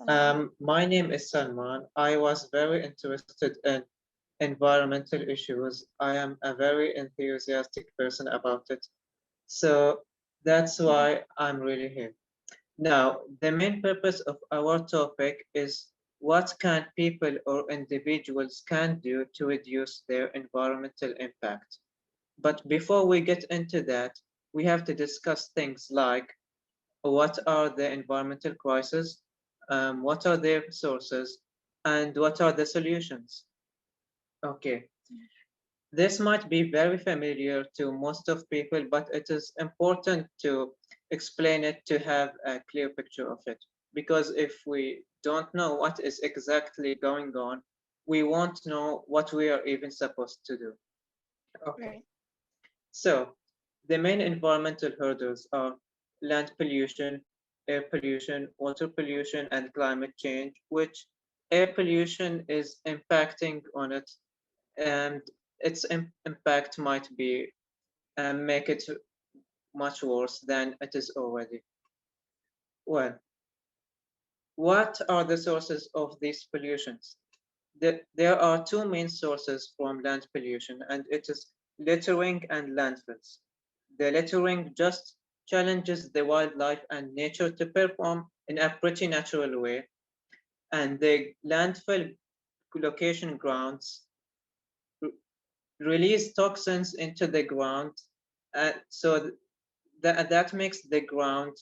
My name is Salman. I was very interested in environmental issues. I am a very enthusiastic person about it. So that's why I'm really here. Now, the main purpose of our topic is what can people or individuals can do to reduce their environmental impact. But before we get into that, we have to discuss things like what are the environmental crises, what are their sources, and what are the solutions. Okay, this might be very familiar to most of people, but it is important to explain it to have a clear picture of it. Because if we don't know what is exactly going on, we won't know what we are even supposed to do. Okay, Right. so the main environmental hurdles are land pollution, air pollution, water pollution, and climate change, which air pollution is impacting on it, and its impact might be make it much worse than it is already. Well, what are the sources of these pollutions? There are two main sources from land pollution, and it is littering and landfills. The littering just challenges the wildlife and nature to perform in a pretty natural way, and the landfill location grounds release toxins into the ground, so that makes the ground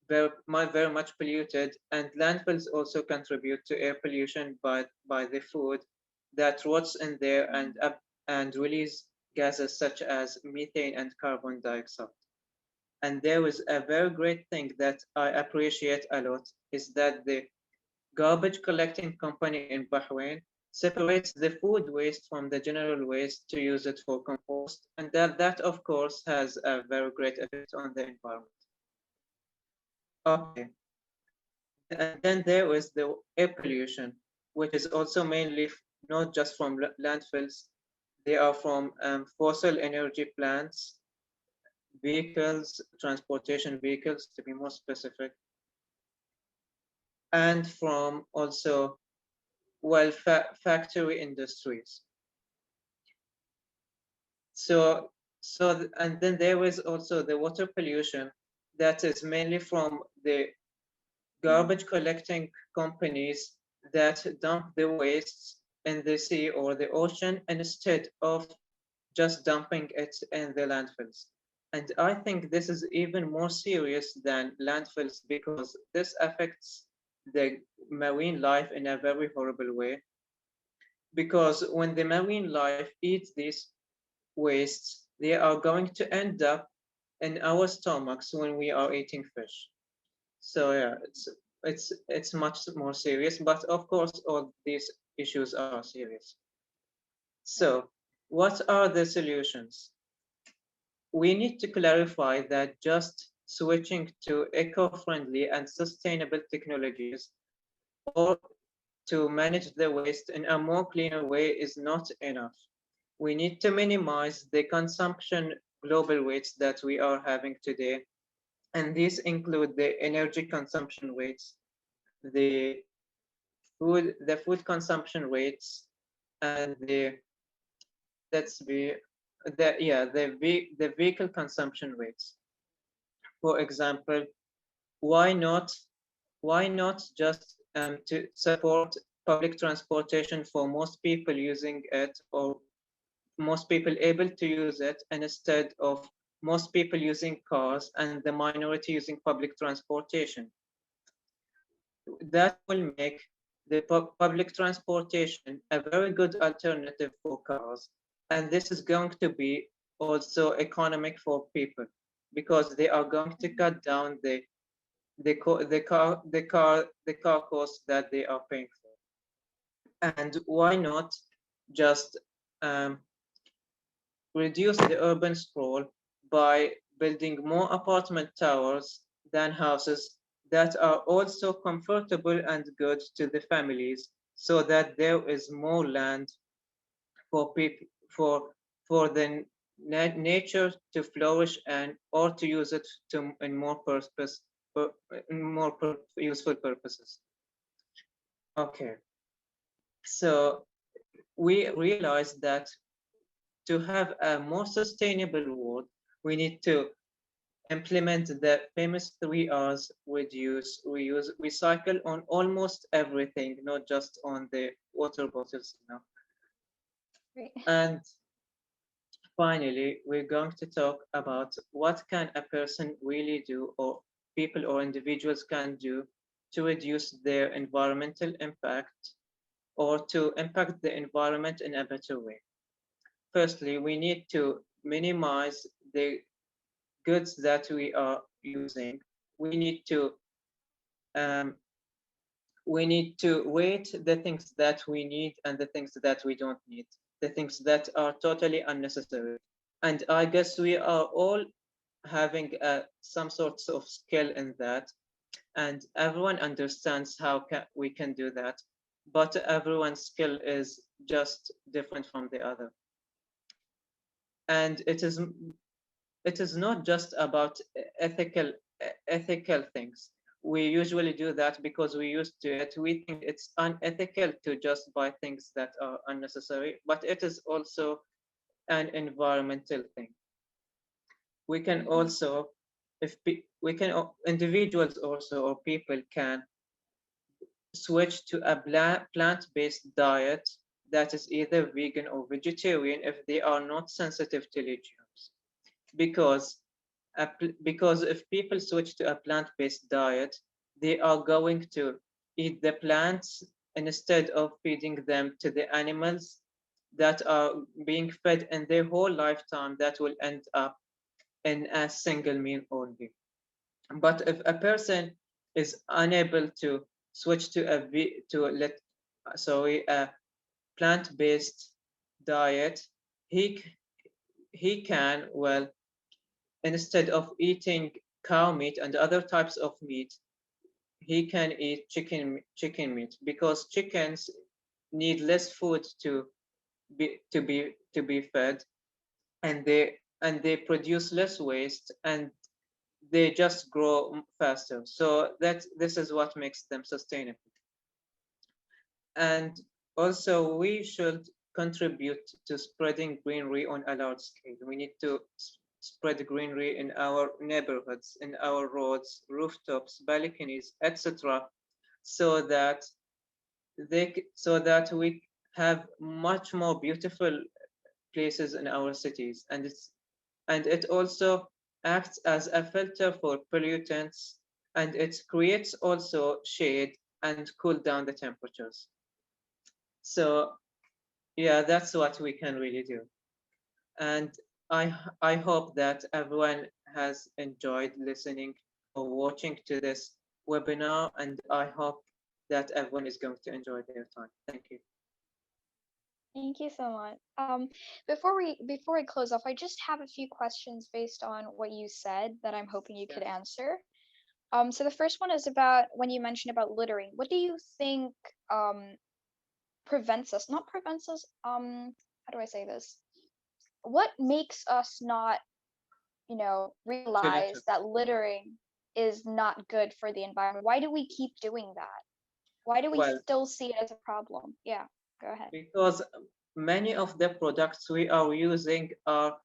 very much polluted. And landfills also contribute to air pollution by the food that rots in there and release gases such as methane and carbon dioxide. And there is a very great thing that I appreciate a lot is that the garbage collecting company in Bahrain separates the food waste from the general waste to use it for compost, and that of course has a very great effect on the environment. Okay, and then there is the air pollution, which is also mainly not just from landfills, they are from fossil energy plants, vehicles, transportation vehicles to be more specific, and from also, well, factory industries. And then there is also the water pollution that is mainly from the garbage collecting companies that dump the wastes in the sea or the ocean instead of just dumping it in the landfills. And I think this is even more serious than landfills because this affects the marine life in a very horrible way. Because when the marine life eats these wastes, they are going to end up in our stomachs when we are eating fish. So yeah, it's much more serious, but of course all these issues are serious. So what are the solutions? We need to clarify that just switching to eco-friendly and sustainable technologies or to manage the waste in a more cleaner way is not enough. We need to minimize the consumption global weights that we are having today, and these include the energy consumption weights, the food consumption rates, and let's be the vehicle consumption rates. For example, why not just to support public transportation for most people using it, or most people able to use it, instead of most people using cars and the minority using public transportation. That will make the public transportation a very good alternative for cars, and this is going to be also economic for people because they are going to cut down the car costs that they are paying for. And why not just um, reduce the urban sprawl by building more apartment towers than houses that are also comfortable and good to the families, so that there is more land for people for the nature to flourish and or to use it to in more purpose in more useful purposes. Okay, so we realized that to have a more sustainable world, we need to implement the famous 3 R's: reduce, reuse, recycle on almost everything, not just on the water bottles, you know. Right. And finally, we're going to talk about what can a person really do, or people or individuals can do, to reduce their environmental impact or to impact the environment in a better way. Firstly, we need to minimize the goods that we are using. We need to um, we need to weight the things that we need and the things that we don't need, the things that are totally unnecessary. And I guess we are all having some sorts of skill in that, and everyone understands how we can do that, but everyone's skill is just different from the other. And it is not just about ethical things. We usually do that because we used to it. We think it's unethical to just buy things that are unnecessary, but it is also an environmental thing. We can Mm-hmm. also, if we can, individuals also or people can switch to a plant-based diet that is either vegan or vegetarian if they are not sensitive to legumes. Because because if people switch to a plant-based diet, they are going to eat the plants instead of feeding them to the animals that are being fed in their whole lifetime, that will end up in a single meal only. But if a person is unable to switch to a plant-based diet, he he can, well, instead of eating cow meat and other types of meat, he can eat chicken meat, because chickens need less food to be fed, and they produce less waste, and they just grow faster. So this is what makes them sustainable. And also, we should contribute to spreading greenery on a large scale. We need to spread greenery in our neighborhoods, in our roads, rooftops, balconies, etc., so that so that we have much more beautiful places in our cities. And it also acts as a filter for pollutants, and it creates also shade and cool down the temperatures. So yeah, that's what we can really do. And I hope that everyone has enjoyed listening or watching to this webinar, and I hope that everyone is going to enjoy their time. Thank you. Thank you so much. Before I close off, I just have a few questions based on what you said that I'm hoping you could Yes. answer. So the first one is about when you mentioned about littering. What do you think prevents us? Not prevents us. How do I say this? What makes us not, To litter. realize that littering is not good for the environment? Why do we keep doing that? Why do we Well, still see it as a problem? Yeah, go ahead. because many of the products we are using are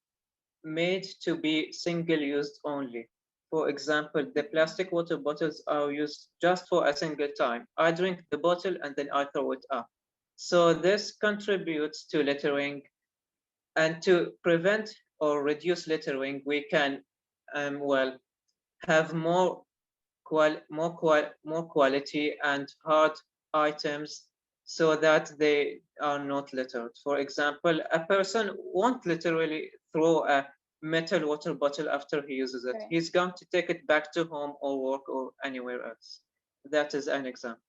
made to be single used only. For example, the plastic water bottles are used just for a single time. I drink the bottle and then I throw it up. So this contributes to littering, and to prevent or reduce littering, we can, well, have more quality and hard items so that they are not littered. For example, a person won't literally throw a metal water bottle after he uses it. Right. He's going to take it back to home or work or anywhere else. That is an example.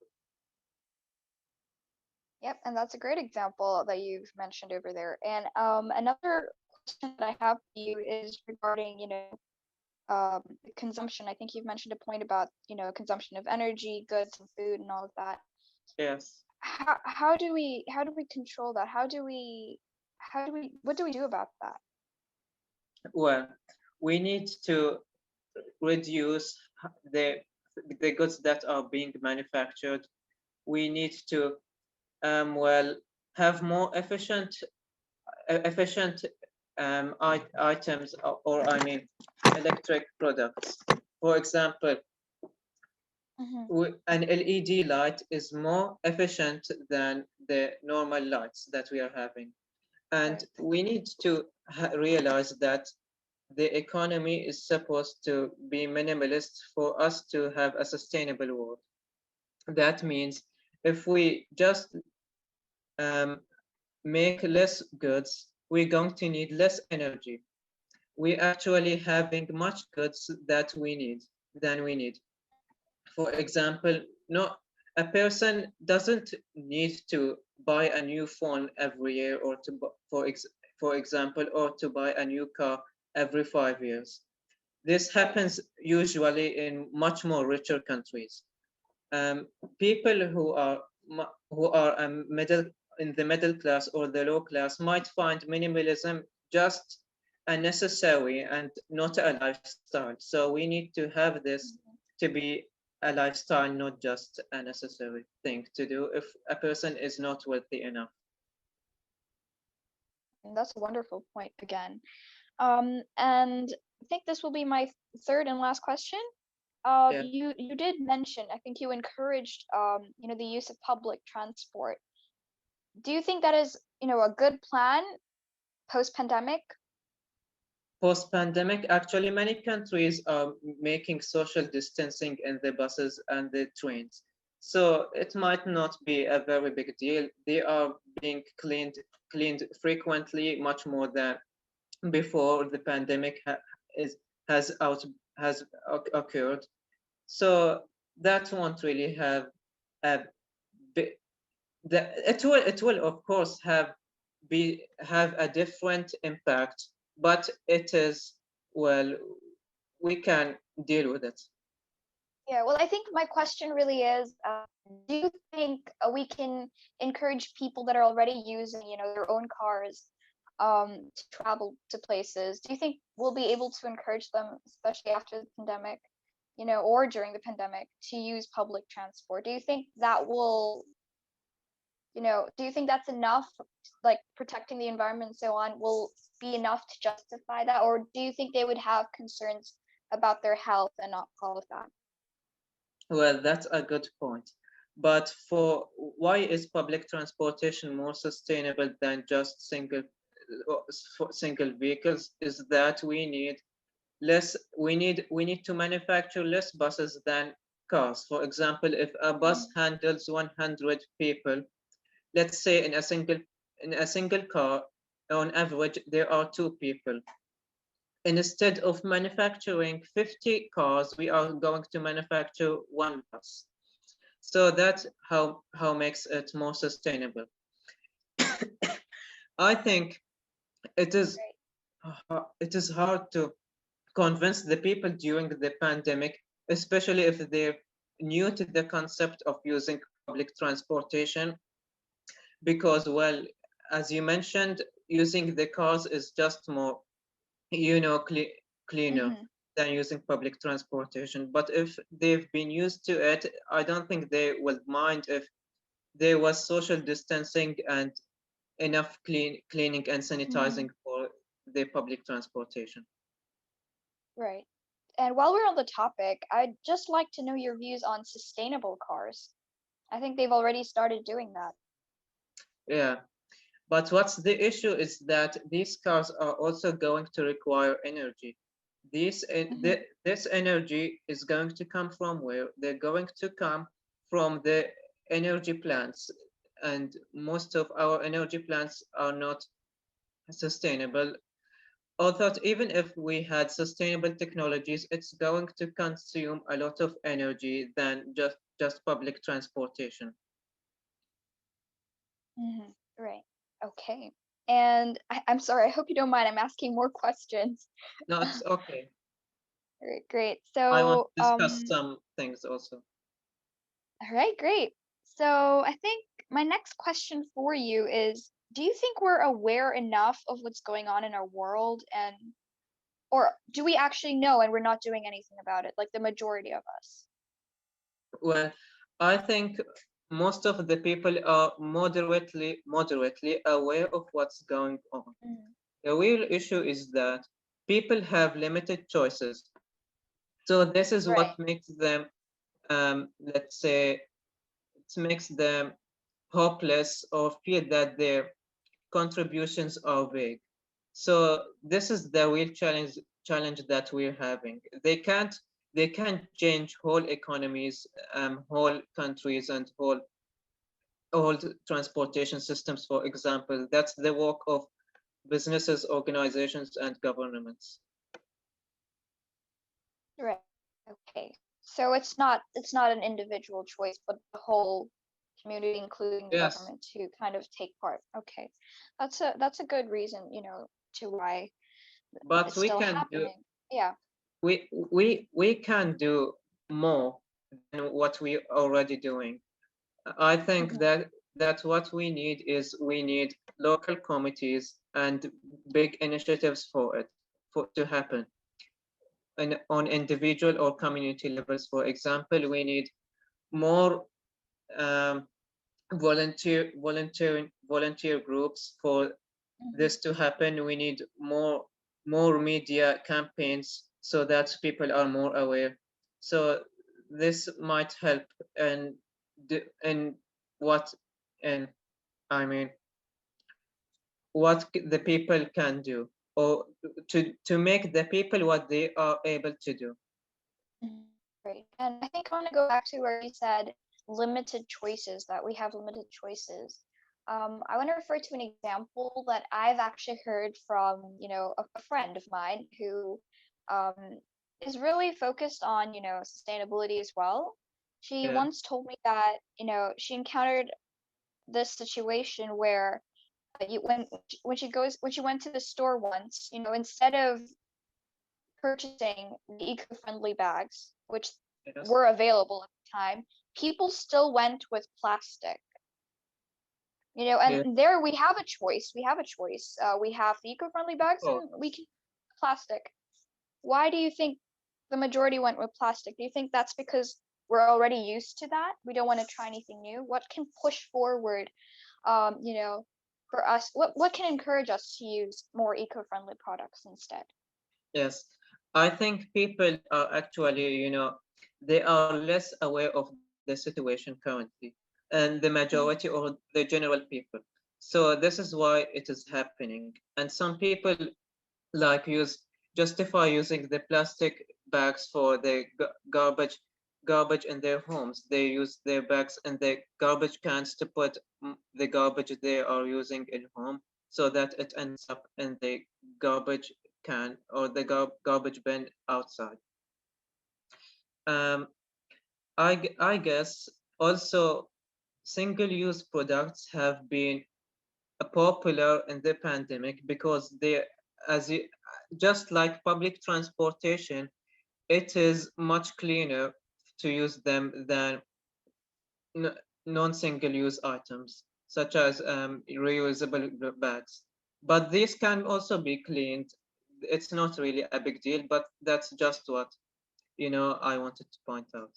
Yep, and that's a great example that you've mentioned over there. And another question that I have for you is regarding, consumption. I think you've mentioned a point about, consumption of energy, goods, and food, and all of that. Yes. How do we control that? What do we do about that? Well, we need to reduce the goods that are being manufactured. we need to well, have more efficient items, or I mean electric products. For example, an LED light is more efficient than the normal lights that we are having. And we need to realize that the economy is supposed to be minimalist for us to have a sustainable world. That means if we just make less goods, we're going to need less energy. We're actually having much goods that we need than we need. For example, no, a person doesn't need to buy a new phone every year, or for example, or to buy a new car every 5 years. This happens usually in much more richer countries. People who are middle in the middle class or the low class might find minimalism just a necessary and not a lifestyle. So we need to have this to be a lifestyle, not just a necessary thing to do if a person is not wealthy enough. And that's a wonderful point again. And I think this will be my third and last question. Yeah. You did mention, I think you encouraged, the use of public transport. Do you think that is, a good plan post-pandemic? Post-pandemic, actually, many countries are making social distancing in the buses and the trains. So it might not be a very big deal. They are being cleaned frequently, much more than before the pandemic has out has occurred. So that won't really have a big, it will of course have a different impact, but it is, well, we can deal with it. Yeah, well, I think my question really is, do you think we can encourage people that are already using, their own cars, to travel to places? Do you think we'll be able to encourage them, especially after the pandemic, or during the pandemic, to use public transport? Do you think that will, do you think that's enough, like protecting the environment and so on, will be enough to justify that? Or do you think they would have concerns about their health and not qualify? Well, that's a good point. But for why is public transportation more sustainable than just single vehicles? Is that we need to manufacture less buses than cars. For example, if a bus handles 100 people, let's say in a single car, on average there are 2 people. Instead of manufacturing 50 cars, we are going to manufacture 1 bus. So that's how makes it more sustainable. I think it is it is hard to convince the people during the pandemic, especially if they're new to the concept of using public transportation, because, well, as you mentioned, using the cars is just more, cleaner than using public transportation. But if they've been used to it, I don't think they will mind if there was social distancing and enough cleaning and sanitizing for the public transportation. Right. And while we're on the topic, I'd just like to know your views on sustainable cars. I think they've already started doing that. Yeah. But what's the issue is that these cars are also going to require energy. This energy is going to come from where? They're going to come from the energy plants, and most of our energy plants are not sustainable. Although even if we had sustainable technologies, it's going to consume a lot of energy than just public transportation. Right. Okay. And I'm sorry, I hope you don't mind. I'm asking more questions. No, it's okay. Great, great. I want So, to discuss some things also. all right, great. So I think my next question for you is, do you think we're aware enough of what's going on in our world, and or do we actually know and we're not doing anything about it, like the majority of us? Well, I think most of the people are moderately aware of what's going on. Mm. The real issue is that people have limited choices. So this is Right. what makes them, let's say, it makes them hopeless or feel that their contributions are big. So this is the real challenge that we're having. They can't change whole economies, whole countries, and whole transportation systems, for example. That's the work of businesses, organizations, and governments. Right. Okay. So it's not an individual choice, but the whole community, including the Yes, government, to kind of take part. Okay. That's a good reason, to why but it's still happening. Yeah. we can do more than what we already doing. I think Hmm. that what we need local committees and big initiatives for it to happen. And on individual or community levels, for example, we need more um, volunteer groups for Hmm. this to happen. We need more media campaigns so that people are more aware. So this might help and in what and I mean what the people can do, or to make the people what they are able to do. Great. And I think I want to go back to where you said limited choices, that we have limited choices. I want to refer to an example that I've actually heard from, a friend of mine who um, is really focused on, sustainability as well. She Yeah. once told me that, she encountered this situation where when she went to the store once, instead of purchasing the eco-friendly bags, which Yes. were available at the time, people still went with plastic. Yeah. And there we have a choice. We have a choice. We have the eco-friendly bags, Oh, and we can plastic. Why do you think the majority went with plastic? Do you think that's because we're already used to that? We don't want to try anything new? What can push forward, um, you know, for us? What can encourage us to use more eco-friendly products instead? yes. I think people are actually, they are less aware of the situation currently, and the majority Mhm. or the general people. So this is why it is happening. And some people like justify using the plastic bags for the garbage in their homes. They use their bags and the garbage cans to put the garbage they are using in home, so that it ends up in the garbage can or the garbage bin outside. um, I guess also single-use products have been popular in the pandemic because they, as you, just like public transportation, it is much cleaner to use them than non-single-use items, such as reusable bags. But these can also be cleaned. It's not really a big deal, but that's just what, I wanted to point out.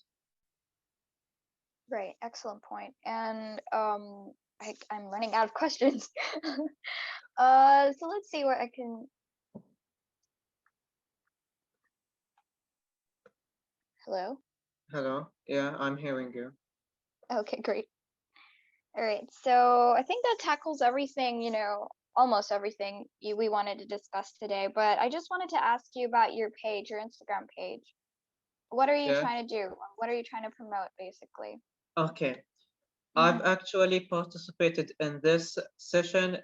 Right, excellent point. And I'm running out of questions. So let's see what I can. Hello. Hello? Yeah, I'm hearing you. Okay, great. All right. So I think that tackles everything, almost everything we wanted to discuss today. But I just wanted to ask you about your page, your Instagram page. What are you Yeah? trying to do? What are you trying to promote, basically? Okay. I've Mm-hmm. actually participated in this session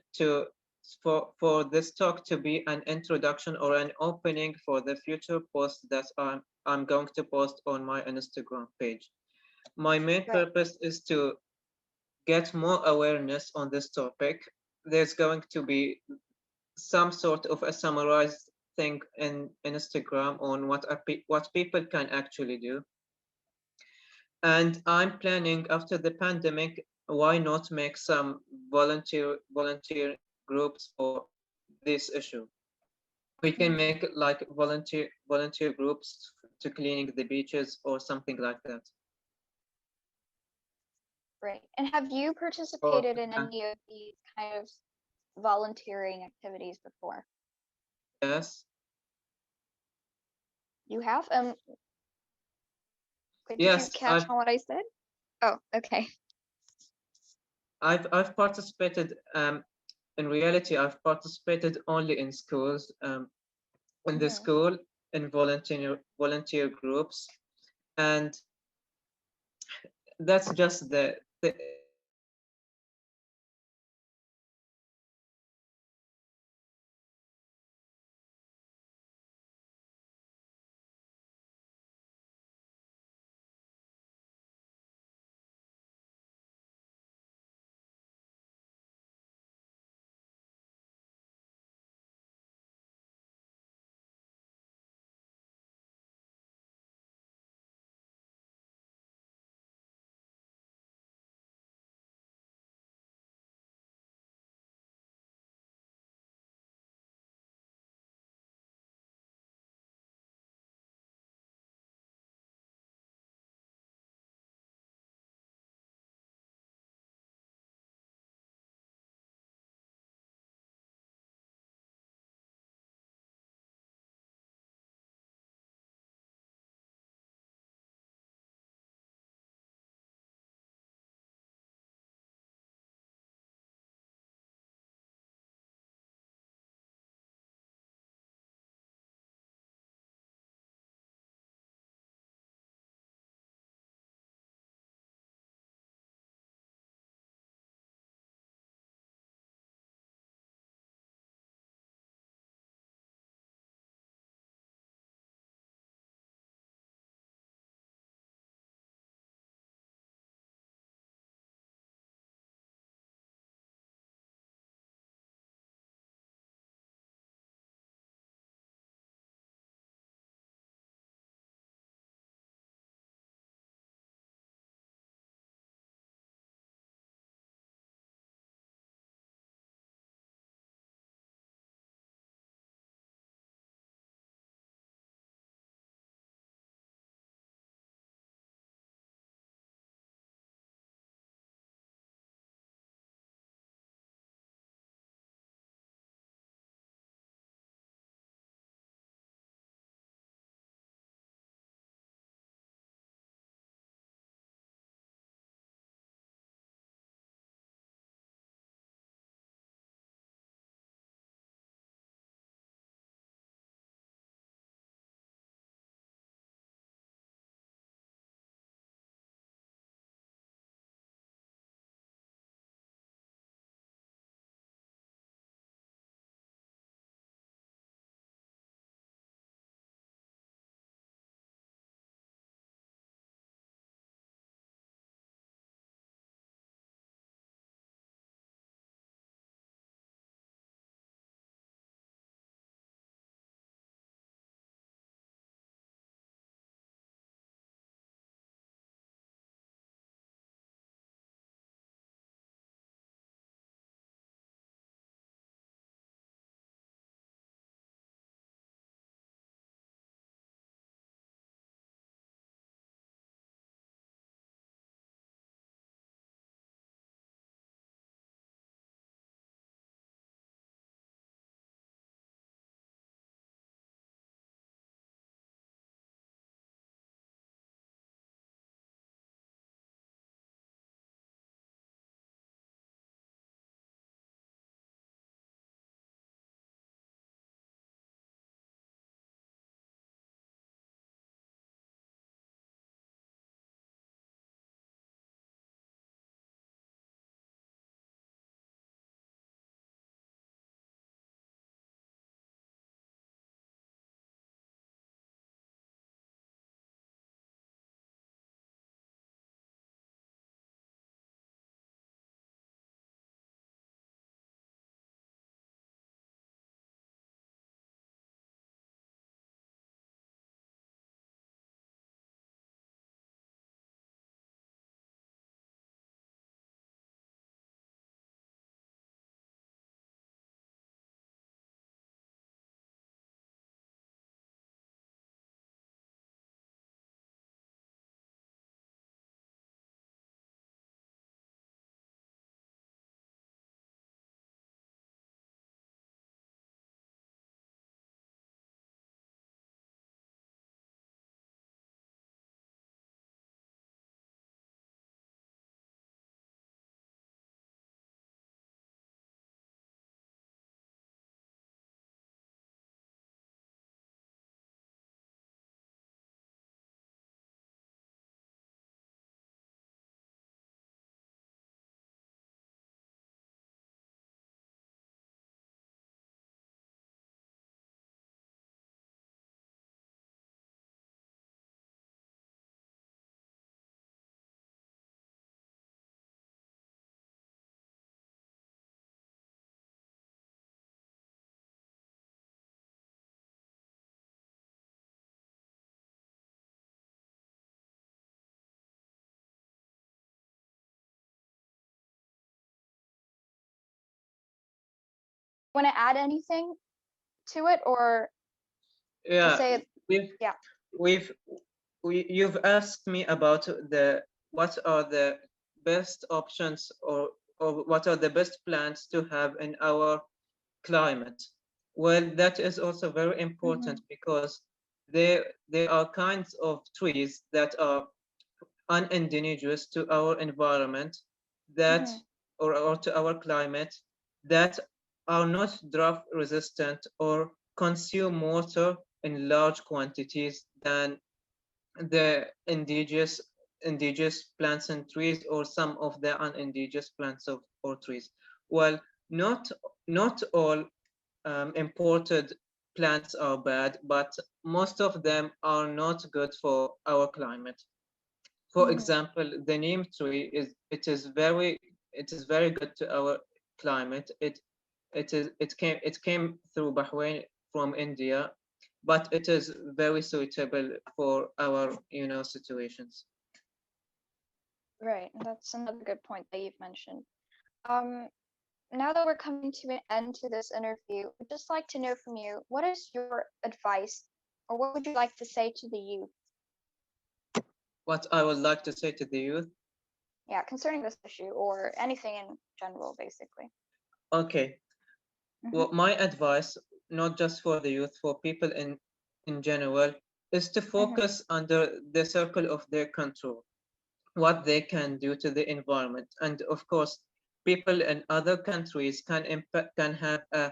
for this talk to be an introduction or an opening for the future post that I'm going to post on my Instagram page. My main Right. purpose is to get more awareness on this topic. There's going to be some sort of a summarized thing in Instagram on what people can actually do. And I'm planning after the pandemic, why not make some volunteer groups for this issue? We can Mm-hmm. make like volunteer groups to cleaning the beaches or something like that. great. And have you participated in any of these kind of volunteering activities before? Yes, You have? Did you yes, catch on what I said? Oh, okay. I've participated. In reality, I've participated only in schools. In the Mhm. school, in volunteer groups, and that's just the want to add anything to it, or to Yeah, say, we've yeah. you've asked me about what are the best options, or what are the best plants to have in our climate. Well, that is also very important, because there are kinds of trees that are unindigenous to our environment, that or to our climate, that are not drought resistant or consume water in large quantities than the indigenous plants and trees, or some of the unindigenous plants or trees. Well, not all imported plants are bad, but most of them are not good for our climate. For example, the neem tree it is very good to our climate. It came through Bahrain from India, but it is very suitable for our situations. Right, that's another good point that you've mentioned. Um, Now that we're coming to an end to this interview, I'd just like to know from you, what is your advice, or what would you like to say to the youth? What I would like to say to the youth. Yeah, concerning this issue or anything in general, basically. Okay, well, my advice, not just for the youth, for people in general, is to focus under the circle of their control, what they can do to the environment. And of course, people in other countries can have a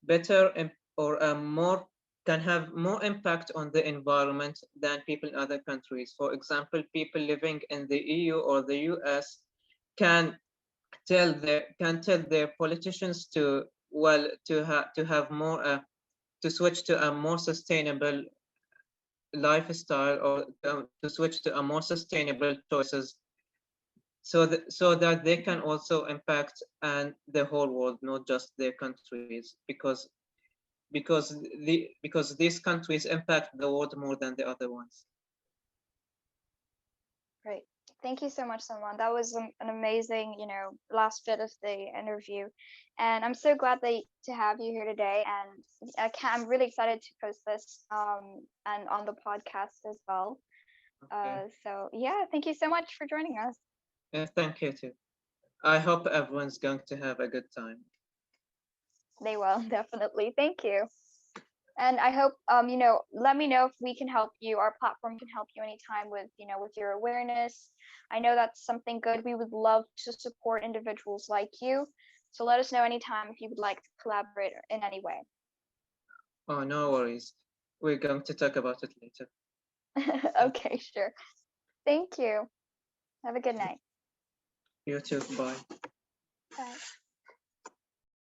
better or a more can have more impact on the environment than people in other countries. For example, people living in the EU or the US can tell their politicians to, well, to have more to switch to a more sustainable lifestyle, or to switch to a more sustainable choices, so that they can also impact and the whole world, not just their countries, because these countries impact the world more than the other ones. Great. Thank you so much, Salman. That was an amazing, last bit of the interview, and I'm so glad to have you here today. And I'm really excited to post this and on the podcast as well. Okay. So yeah, thank you so much for joining us. Yeah, thank you too. I hope everyone's going to have a good time. They will definitely. Thank you. And I hope let me know if we can help you. Our platform can help you anytime with with your awareness. I know that's something good. We would love to support individuals like you. So let us know anytime if you would like to collaborate in any way. Oh, no worries. We're going to talk about it later. Okay, sure. Thank you. Have a good night. You too. Bye. Bye.